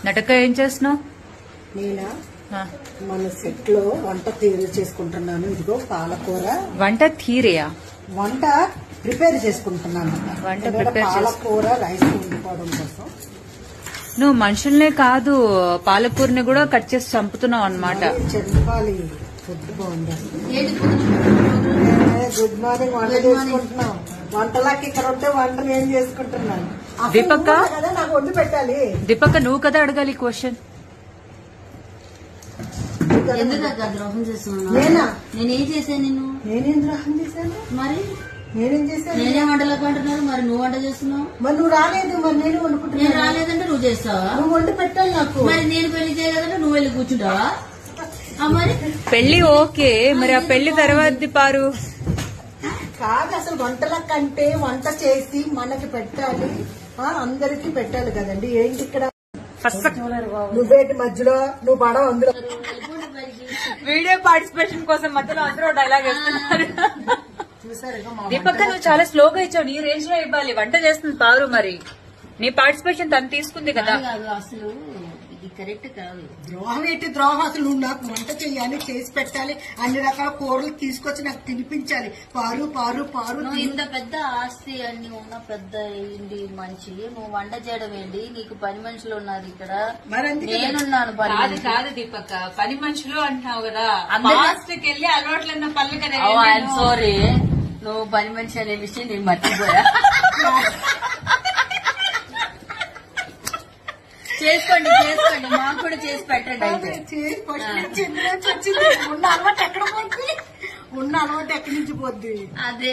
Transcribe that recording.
నటక ఏం చేస్తున్నావు? నేనా మన సెట్ లో వంట తీరు చేసుకుంటున్నాను. ఇదిగో పాలకూర. వంట తీరేయా? వంట ప్రిపేర్ చేసుకుంటున్నాను. పాలకూర రైస్ వండుకోవడం కోసం. నువ్వు మనుషుల్నే కాదు పాలకూరని కూడా కట్ చేసి చంపుతున్నావు అన్నమాట. చెప్పాలి. ఫుడ్ బాగుంది. Good morning. వంట చేసుకుంటున్నాం. వంటలాకి ఇక్కడ ఉంటే వంటలు ఏం చేసుకుంటున్నాను. దీపక్క కదా నాకు వండి పెట్టాలి. దీపక్క నువ్వు కదా అడగాలి క్వశ్చన్. ద్రోహం చేస్తున్నాను. నేనా? నేనేం చేశాను? నేనేం ద్రోహం చేశాను? మరి నేనేం చేశాను? నేనే వంటలకు అంటున్నాను. మరి నువ్వు వంట చేస్తున్నావు. మరి నువ్వు రాలేదు. మరి నేను వండుకుంటున్నా. నేను రాలేదంటే నువ్వు చేస్తావా? నువ్వు వండి పెట్టాలి నాకు. మరి నేను పెళ్లి చేయలేదంటే నువ్వు వెళ్ళి కూర్చుంటావా? మరి పెళ్లి ఓకే, మరి ఆ పెళ్లి తర్వాత పారు కాదు. అసలు వంటల కంటే వంట చేసి మనకి పెట్టాలి, అందరికి పెట్టాలి కదండి. ఏంటి ఇక్కడ నువ్వేటి మధ్యలో నువ్వు పడవ అందులో. వీడియో పార్టిసిపేషన్ కోసం మధ్యలో అందరూ డైలాగ్ వేస్తున్నారు. దీపక్క నువ్వు చాలా స్లోగా ఇచ్చావు. నీ రేంజ్ లో ఇవ్వాలి. వంట చేస్తుంది పారు. మరి నీ పార్టిసిపేషన్ తను తీసుకుంది కదా. అసలు ఇది కరెక్ట్ కాదు. ద్రోహం ఏంటి? ద్రోహం అసలు నువ్వు నాకు వంట చెయ్యాలి, చేసి పెట్టాలి, అన్ని రకాల కూరలు తీసుకొచ్చి నాకు తినిపించాలి. పారు పారు పారు. ఇంత పెద్ద ఆస్తి అన్ని ఉన్న పెద్ద ఏంటి మంచి, నువ్వు వంట చేయడం ఏంటి? నీకు పని మనుషులు ఉన్నారు ఇక్కడ. నేనున్నాను. కాదు కాదు దీపక్క, పని మనుషులు అంటున్నావు కదా. ఆస్తికి వెళ్ళి అలవాట్లన్న పనులు కదా. సారీ, నువ్వు పని మనిషి అనే విషయం నేను మర్చిపోయా. చేసుకోండి చేసుకోండి, మాకు కూడా చేసి పెట్టండి. అయితే ఉన్న అలవాటు ఎక్కడ పోద్ది? ఉన్న అలవాటు ఎక్కడి నుంచి పోద్ది? అదే